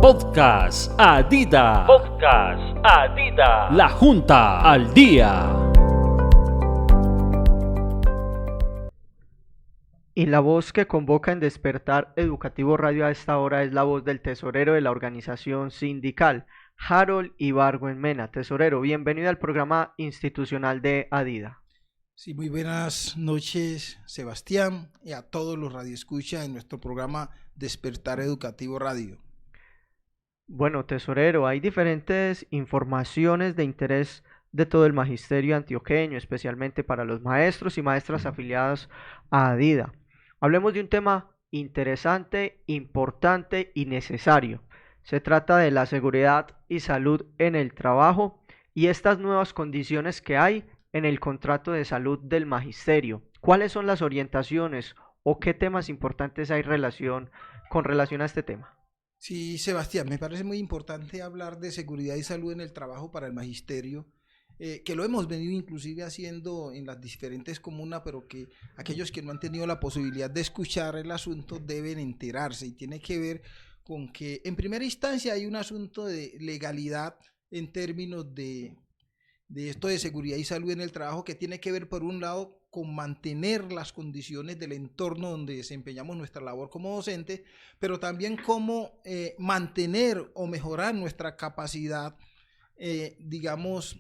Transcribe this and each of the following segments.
Podcast Adida. Podcast Adida. La Junta al Día. Y la voz que convoca en Despertar Educativo Radio a esta hora es la voz del tesorero de la organización sindical, Harold Ibargüen Mena. Tesorero, bienvenido al programa institucional de Adida. Sí, muy buenas noches, Sebastián, y a todos los radioescuchas en nuestro programa Despertar Educativo Radio. Bueno, tesorero, hay diferentes informaciones de interés de todo el magisterio antioqueño, especialmente para los maestros y maestras afiliados a Adida. Hablemos de un tema interesante, importante y necesario. Se trata de la seguridad y salud en el trabajo y estas nuevas condiciones que hay en el contrato de salud del magisterio. ¿Cuáles son las orientaciones o qué temas importantes hay con relación a este tema? Sí, Sebastián, me parece muy importante hablar de seguridad y salud en el trabajo para el magisterio, que lo hemos venido inclusive haciendo en las diferentes comunas, pero que aquellos que no han tenido la posibilidad de escuchar el asunto deben enterarse, y tiene que ver con que en primera instancia hay un asunto de legalidad en términos de esto de seguridad y salud en el trabajo, que tiene que ver por un lado con mantener las condiciones del entorno donde desempeñamos nuestra labor como docentes, pero también cómo mantener o mejorar nuestra capacidad, digamos,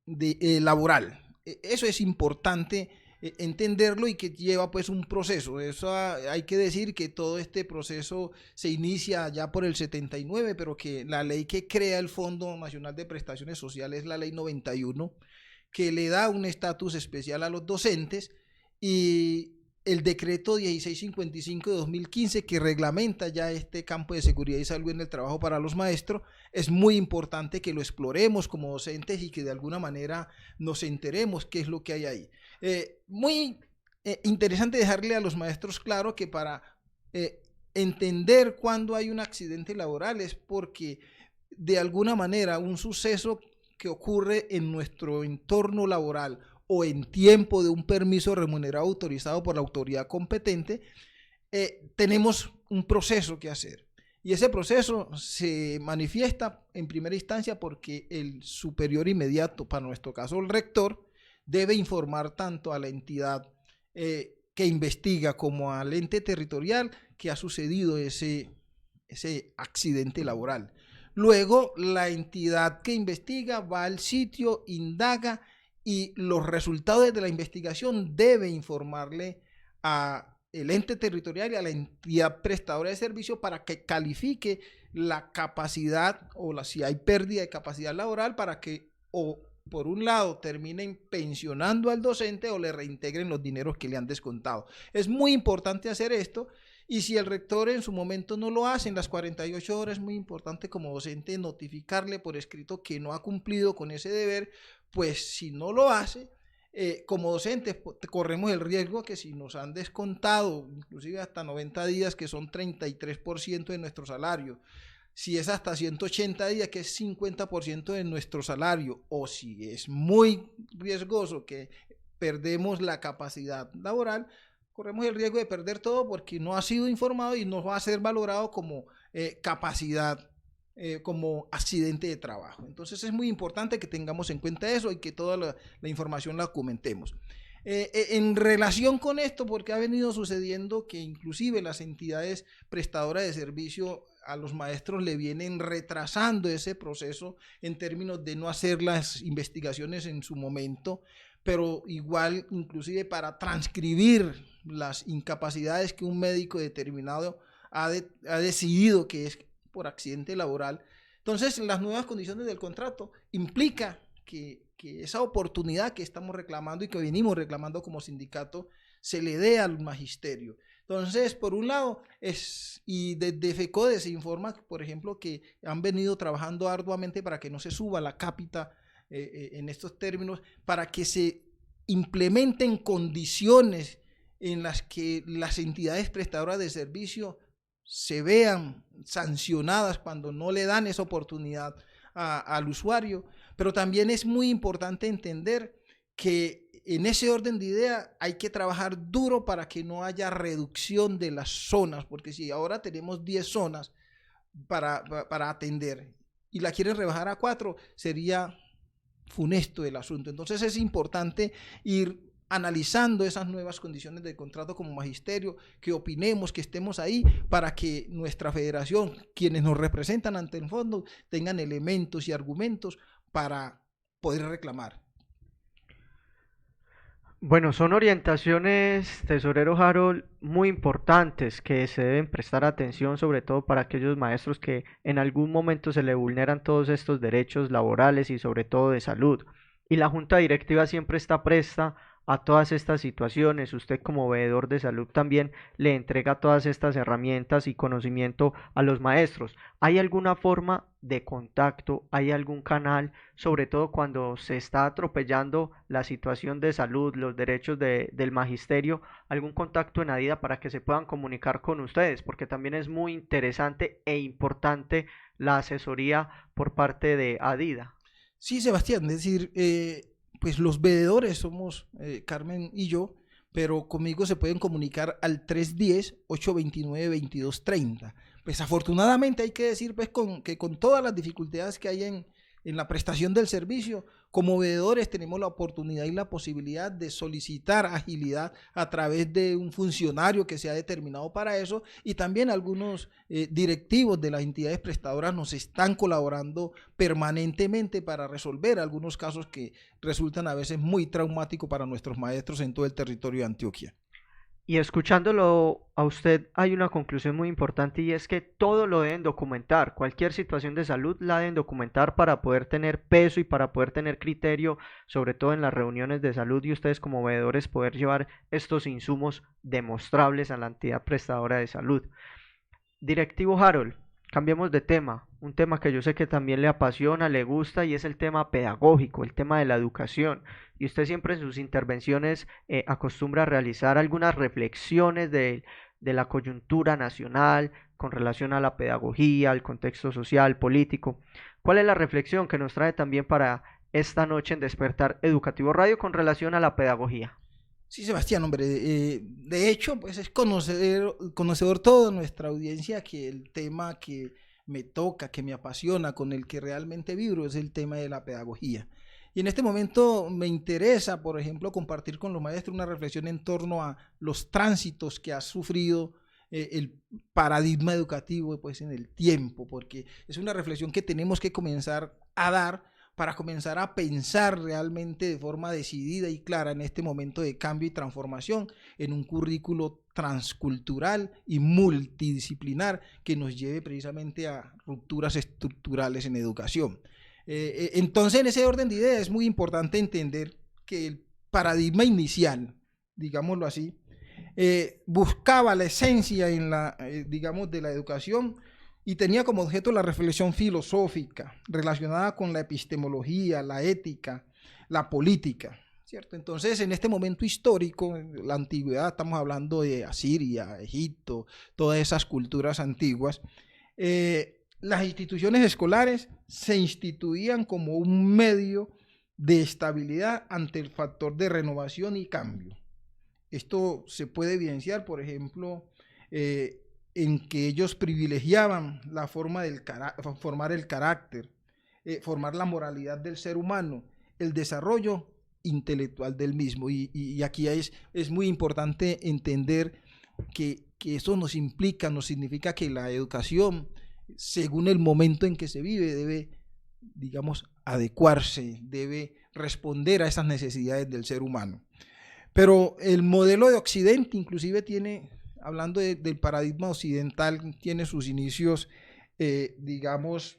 laboral. Eso es importante entenderlo, y que lleva pues un proceso. Eso hay que decir que todo este proceso se inicia ya por el 79, pero que la ley que crea el Fondo Nacional de Prestaciones Sociales es la ley 91, que le da un estatus especial a los docentes, y el decreto 1655 de 2015 que reglamenta ya este campo de seguridad y salud en el trabajo para los maestros. Es muy importante que lo exploremos como docentes y que de alguna manera nos enteremos qué es lo que hay ahí. Muy interesante dejarle a los maestros claro que para entender cuándo hay un accidente laboral es porque de alguna manera un suceso que ocurre en nuestro entorno laboral o en tiempo de un permiso remunerado autorizado por la autoridad competente, tenemos un proceso que hacer. Y ese proceso se manifiesta en primera instancia porque el superior inmediato, para nuestro caso el rector, debe informar tanto a la entidad que investiga como al ente territorial que ha sucedido ese accidente laboral. Luego, la entidad que investiga va al sitio, indaga, y los resultados de la investigación debe informarle al ente territorial y a la entidad prestadora de servicio para que califique la capacidad si hay pérdida de capacidad laboral, para que o por un lado terminen pensionando al docente o le reintegren los dineros que le han descontado. Es muy importante hacer esto. Y si el rector en su momento no lo hace en las 48 horas, es muy importante como docente notificarle por escrito que no ha cumplido con ese deber, pues si no lo hace, como docentes corremos el riesgo que si nos han descontado, inclusive hasta 90 días, que son 33% de nuestro salario, si es hasta 180 días, que es 50% de nuestro salario, o si es muy riesgoso que perdemos la capacidad laboral, corremos el riesgo de perder todo porque no ha sido informado y no va a ser valorado como capacidad, como accidente de trabajo. Entonces es muy importante que tengamos en cuenta eso y que toda la información la documentemos. En relación con esto, porque ha venido sucediendo que inclusive las entidades prestadoras de servicio a los maestros le vienen retrasando ese proceso en términos de no hacer las investigaciones en su momento, pero igual inclusive para transcribir las incapacidades que un médico determinado ha decidido que es por accidente laboral. Entonces, las nuevas condiciones del contrato implica que esa oportunidad que estamos reclamando y que venimos reclamando como sindicato se le dé al magisterio. Entonces, por un lado, y desde FECODE se informa, por ejemplo, que han venido trabajando arduamente para que no se suba la cápita en estos términos, para que se implementen condiciones en las que las entidades prestadoras de servicio se vean sancionadas cuando no le dan esa oportunidad al usuario. Pero también es muy importante entender que en ese orden de idea hay que trabajar duro para que no haya reducción de las zonas, porque si ahora tenemos 10 zonas, para atender y la quieren rebajar a 4, sería funesto el asunto. Entonces es importante ir analizando esas nuevas condiciones del contrato como magisterio, que opinemos, que estemos ahí para que nuestra federación, quienes nos representan ante el fondo, tengan elementos y argumentos para poder reclamar. Bueno, son orientaciones, tesorero Harold, muy importantes que se deben prestar atención, sobre todo para aquellos maestros que en algún momento se le vulneran todos estos derechos laborales y sobre todo de salud. Y la junta directiva siempre está presta a todas estas situaciones. Usted como veedor de salud también le entrega todas estas herramientas y conocimiento a los maestros. ¿Hay alguna forma de contacto? ¿Hay algún canal? Sobre todo cuando se está atropellando la situación de salud, los derechos del magisterio, algún contacto en ADIDA para que se puedan comunicar con ustedes, porque también es muy interesante e importante la asesoría por parte de ADIDA. Sí, Sebastián, es decir, pues los veedores somos Carmen y yo, pero conmigo se pueden comunicar al 310-829-2230. Pues afortunadamente hay que decir pues que con todas las dificultades que hay en la prestación del servicio, como veedores tenemos la oportunidad y la posibilidad de solicitar agilidad a través de un funcionario que sea determinado para eso, y también algunos directivos de las entidades prestadoras nos están colaborando permanentemente para resolver algunos casos que resultan a veces muy traumáticos para nuestros maestros en todo el territorio de Antioquia. Y escuchándolo a usted hay una conclusión muy importante, y es que todo lo deben documentar. Cualquier situación de salud la deben documentar para poder tener peso y para poder tener criterio, sobre todo en las reuniones de salud, y ustedes como veedores poder llevar estos insumos demostrables a la entidad prestadora de salud. Directivo Harold, cambiemos de tema, un tema que yo sé que también le apasiona, le gusta, y es el tema pedagógico, el tema de la educación. Y usted siempre en sus intervenciones acostumbra a realizar algunas reflexiones de la coyuntura nacional con relación a la pedagogía, al contexto social, político. ¿Cuál es la reflexión que nos trae también para esta noche en Despertar Educativo Radio con relación a la pedagogía? Sí, Sebastián, hombre, de hecho, pues es conocedor toda nuestra audiencia que el tema que me toca, que me apasiona, con el que realmente vibro, es el tema de la pedagogía. Y en este momento me interesa, por ejemplo, compartir con los maestros una reflexión en torno a los tránsitos que ha sufrido el paradigma educativo pues, en el tiempo, porque es una reflexión que tenemos que comenzar a dar para comenzar a pensar realmente de forma decidida y clara en este momento de cambio y transformación en un currículo transcultural y multidisciplinar que nos lleve precisamente a rupturas estructurales en educación. Entonces, en ese orden de ideas es muy importante entender que el paradigma inicial, digámoslo así, buscaba la esencia en digamos, de la educación, y tenía como objeto la reflexión filosófica relacionada con la epistemología, la ética, la política, ¿cierto? Entonces, en este momento histórico, en la antigüedad, estamos hablando de Asiria, Egipto, todas esas culturas antiguas, las instituciones escolares se instituían como un medio de estabilidad ante el factor de renovación y cambio. Esto se puede evidenciar, por ejemplo, en que ellos privilegiaban la forma del formar el carácter, formar la moralidad del ser humano, el desarrollo intelectual del mismo. Y aquí es muy importante entender que eso nos significa que la educación, según el momento en que se vive, debe, digamos, adecuarse, debe responder a esas necesidades del ser humano. Pero el modelo de Occidente inclusive tiene, hablando del paradigma occidental, tiene sus inicios, digamos,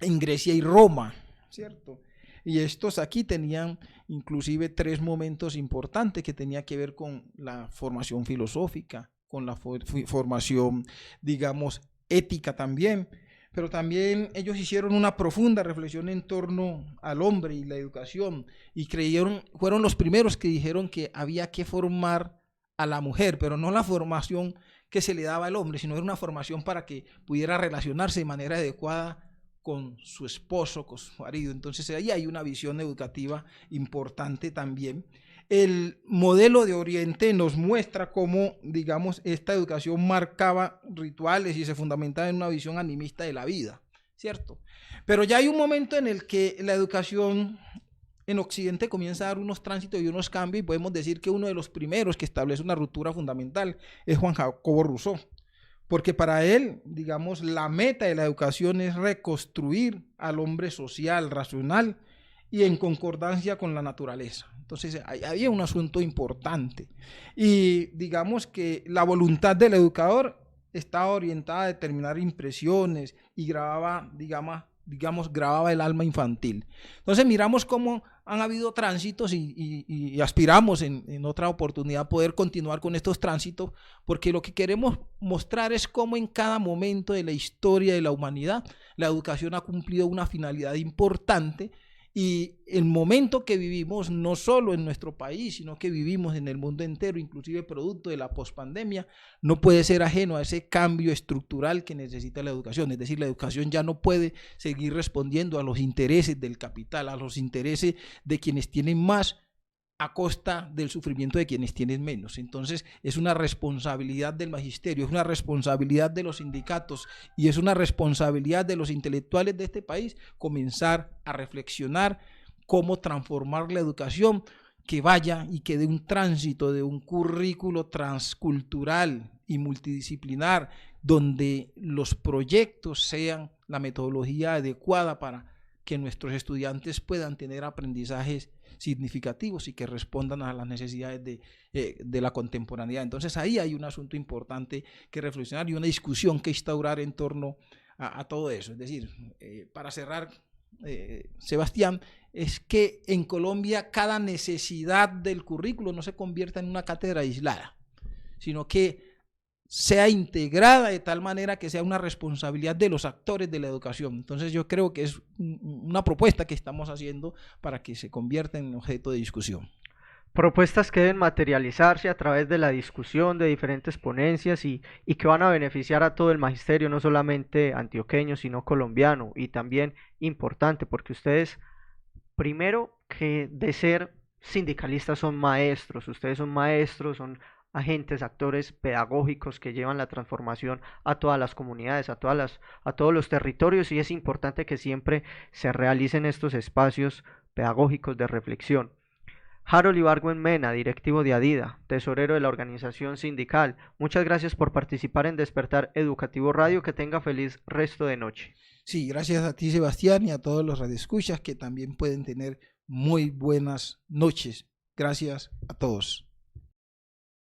en Grecia y Roma, ¿cierto? Y estos aquí tenían inclusive 3 momentos importantes que tenía que ver con la formación filosófica, con la formación, digamos, ética también, pero también ellos hicieron una profunda reflexión en torno al hombre y la educación, y fueron los primeros que dijeron que había que formar a la mujer, pero no la formación que se le daba al hombre, sino era una formación para que pudiera relacionarse de manera adecuada con su esposo, con su marido. Entonces ahí hay una visión educativa importante también. el modelo de Oriente nos muestra cómo, digamos, esta educación marcaba rituales y se fundamentaba en una visión animista de la vida, ¿cierto? Pero ya hay un momento en el que la educación en Occidente comienza a dar unos tránsitos y unos cambios, y podemos decir que uno de los primeros que establece una ruptura fundamental es Juan Jacobo Rousseau, porque para él, digamos, la meta de la educación es reconstruir al hombre social, racional y en concordancia con la naturaleza. Entonces, había un asunto importante, y digamos que la voluntad del educador estaba orientada a determinar impresiones y grababa, grababa el alma infantil. Entonces miramos cómo han habido tránsitos y aspiramos en otra oportunidad poder continuar con estos tránsitos, porque lo que queremos mostrar es cómo en cada momento de la historia de la humanidad la educación ha cumplido una finalidad importante, y el momento que vivimos, no solo en nuestro país, sino que vivimos en el mundo entero, inclusive producto de la pospandemia, no puede ser ajeno a ese cambio estructural que necesita la educación. Es decir, la educación ya no puede seguir respondiendo a los intereses del capital, a los intereses de quienes tienen más, a costa del sufrimiento de quienes tienen menos. Entonces es una responsabilidad del magisterio, es una responsabilidad de los sindicatos y es una responsabilidad de los intelectuales de este país comenzar a reflexionar cómo transformar la educación, que vaya y que dé un tránsito de un currículo transcultural y multidisciplinar, donde los proyectos sean la metodología adecuada para que nuestros estudiantes puedan tener aprendizajes significativos y que respondan a las necesidades de la contemporaneidad. Entonces ahí hay un asunto importante que reflexionar y una discusión que instaurar en torno a todo eso. Es decir, para cerrar, Sebastián, es que en Colombia cada necesidad del currículo no se convierta en una cátedra aislada, sino que sea integrada de tal manera que sea una responsabilidad de los actores de la educación. Entonces yo creo que es una propuesta que estamos haciendo para que se convierta en objeto de discusión. Propuestas que deben materializarse a través de la discusión de diferentes ponencias y que van a beneficiar a todo el magisterio, no solamente antioqueño, sino colombiano, y también importante porque ustedes, primero que de ser sindicalistas, son maestros, ustedes son maestros, son agentes, actores pedagógicos que llevan la transformación a todas las comunidades, a todos los territorios, y es importante que siempre se realicen estos espacios pedagógicos de reflexión. Harold Ibargüen Mena, directivo de ADIDA, tesorero de la organización sindical, muchas gracias por participar en Despertar Educativo Radio. Que tenga feliz resto de noche. Sí, gracias a ti, Sebastián, y a todos los radioescuchas que también pueden tener muy buenas noches. Gracias a todos.